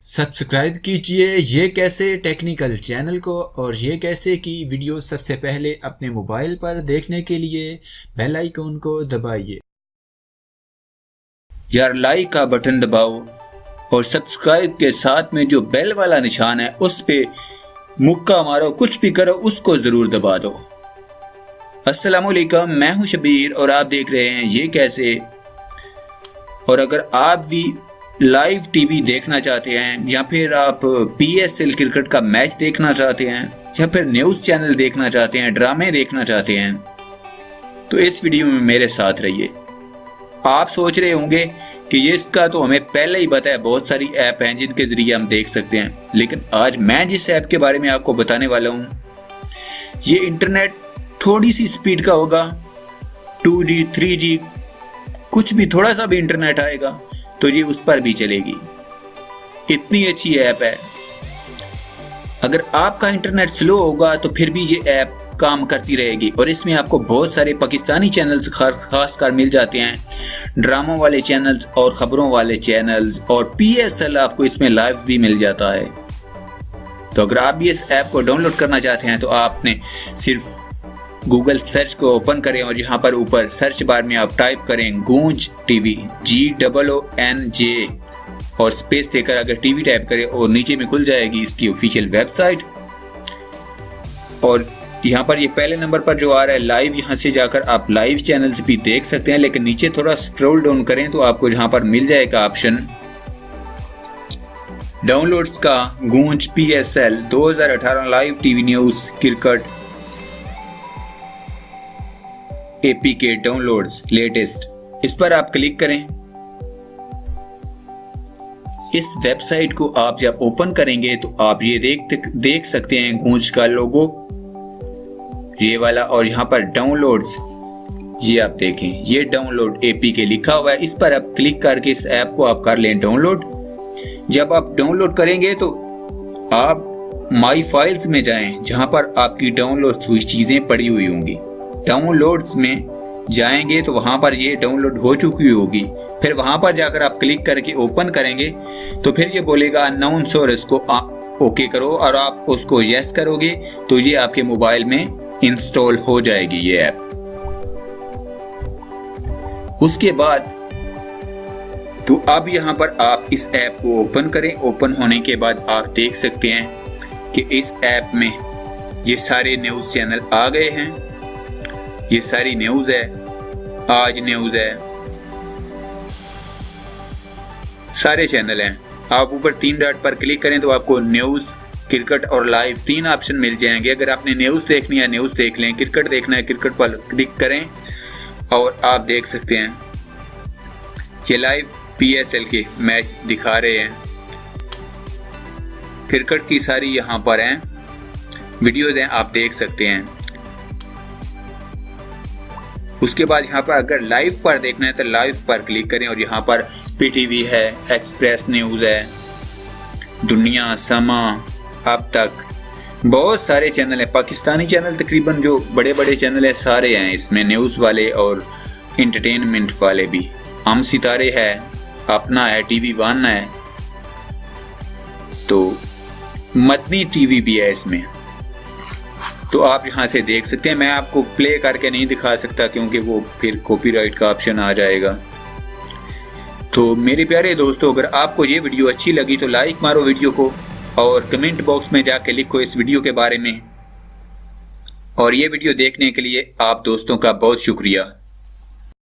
Subscribe कीजिए ये कैसे टेक्निकल चैनल को और ये कैसे की वीडियो सबसे पहले अपने मोबाइल पर देखने के लिए बेल आइकन को दबाइए। यार लाइक का बटन दबाओ और सब्सक्राइब के साथ में जो बेल वाला निशान है उस पे मुक्का मारो, कुछ भी करो उसको जरूर दबा दो। अस्सलामुअलैकुम, मैं हूं शबीर और आप देख रहे हैं ये कैसे। और अगर आप भी लाइव टीवी देखना चाहते हैं या फिर आप PSL क्रिकेट का मैच देखना चाहते हैं या फिर न्यूज़ चैनल देखना चाहते हैं, ड्रामे देखना चाहते हैं, तो इस वीडियो में मेरे साथ रहिए। आप सोच रहे होंगे कि ये इसका तो हमें पहले ही पता है, बहुत सारी ऐप हैं जिनके जरिए हम देख सकते हैं, लेकिन आज मैं जिस ऐप के बारे में आपको बताने वाला हूँ ये इंटरनेट थोड़ी सी स्पीड का होगा, 2G 3G कुछ भी, थोड़ा सा भी इंटरनेट आएगा तो ये उस पर भी चलेगी। इतनी अच्छी ऐप है। अगर आपका इंटरनेट स्लो होगा तो फिर भी ये ऐप काम करती रहेगी और इसमें आपको बहुत सारे पाकिस्तानी चैनल्स खासकर मिल जाते हैं, ड्रामों वाले चैनल्स और खबरों वाले चैनल्स, और PSL आपको इसमें लाइव भी मिल जाता है। तो अगर आप भी इस ऐप को डाउनलोड करना चाहते हैं तो आपने सिर्फ गूगल सर्च को ओपन करें और यहाँ पर ऊपर सर्च बार में आप टाइप करें गूंज टीवी, GOONJ और स्पेस देकर अगर टीवी टाइप करें और नीचे में खुल जाएगी इसकी ऑफिशियल वेबसाइट। और यहाँ पर ये पहले नंबर पर जो आ रहा है लाइव, यहाँ से जाकर आप लाइव चैनल्स भी देख सकते हैं, लेकिन नीचे थोड़ा स्क्रॉल डाउन करें तो आपको यहाँ पर मिल जाएगा ऑप्शन डाउनलोड्स का, गूंज PSL 2018 live TV news cricket APK downloads latest. इस पर आप क्लिक करें। इस वेबसाइट को आप जब ओपन करेंगे तो आप ये देख सकते हैं गूंज का लोगो, ये वाला, और यहाँ पर डाउनलोड्स, ये आप देखें, ये डाउनलोड APK लिखा हुआ है। इस पर आप क्लिक करके इस ऐप को आप कर लें डाउनलोड। जब आप डाउनलोड करेंगे तो आप माई फाइल्स में जाएं, जहां पर आपकी डाउनलोड हुई चीजें पड़ी हुई होंगी। डाउनलोड्स में जाएंगे तो वहां पर ये डाउनलोड हो चुकी होगी। फिर वहां पर जाकर आप क्लिक करके ओपन करेंगे तो फिर ये बोलेगा अननोन सोर्स को ओके करो, और आप उसको यस करोगे तो ये आपके मोबाइल में इंस्टॉल हो जाएगी ये ऐप। उसके बाद तो अब यहाँ पर आप इस ऐप को ओपन करें। ओपन होने के बाद आप देख सकते हैं कि इस ऐप में ये सारे न्यूज़ चैनल आ गए हैं। ये सारी न्यूज़ है, आज न्यूज़ है, सारे चैनल हैं। आप ऊपर 3 डॉट पर क्लिक करें तो आपको न्यूज़, क्रिकेट और लाइव 3 ऑप्शन मिल जाएंगे। अगर आपने न्यूज़ देखनी है न्यूज़ देख लें, क्रिकेट देखना है क्रिकेट पर क्लिक करें और आप देख सकते हैं ये लाइव PSL के मैच दिखा रहे हैं। क्रिकेट की सारी यहाँ पर हैं, वीडियोज़ हैं, आप देख सकते हैं। उसके बाद यहाँ पर अगर लाइव पर देखना है तो लाइव पर क्लिक करें और यहाँ पर PTV है, एक्सप्रेस न्यूज़ है, दुनिया, समा, अब तक, बहुत सारे चैनल हैं। पाकिस्तानी चैनल तकरीबन जो बड़े बड़े चैनल हैं सारे हैं इसमें, न्यूज़ वाले और इंटरटेनमेंट वाले भी। हम सितारे है, अपना है, TV1 है, तो मदनी TV भी है इसमें। तो आप यहाँ से देख सकते हैं। मैं आपको प्ले करके नहीं दिखा सकता क्योंकि वो फिर कॉपीराइट का ऑप्शन आ जाएगा। तो मेरे प्यारे दोस्तों, अगर आपको ये वीडियो अच्छी लगी तो लाइक मारो वीडियो को और कमेंट बॉक्स में जाके लिखो इस वीडियो के बारे में। और ये वीडियो देखने के लिए आप दोस्तों का बहुत शुक्रिया।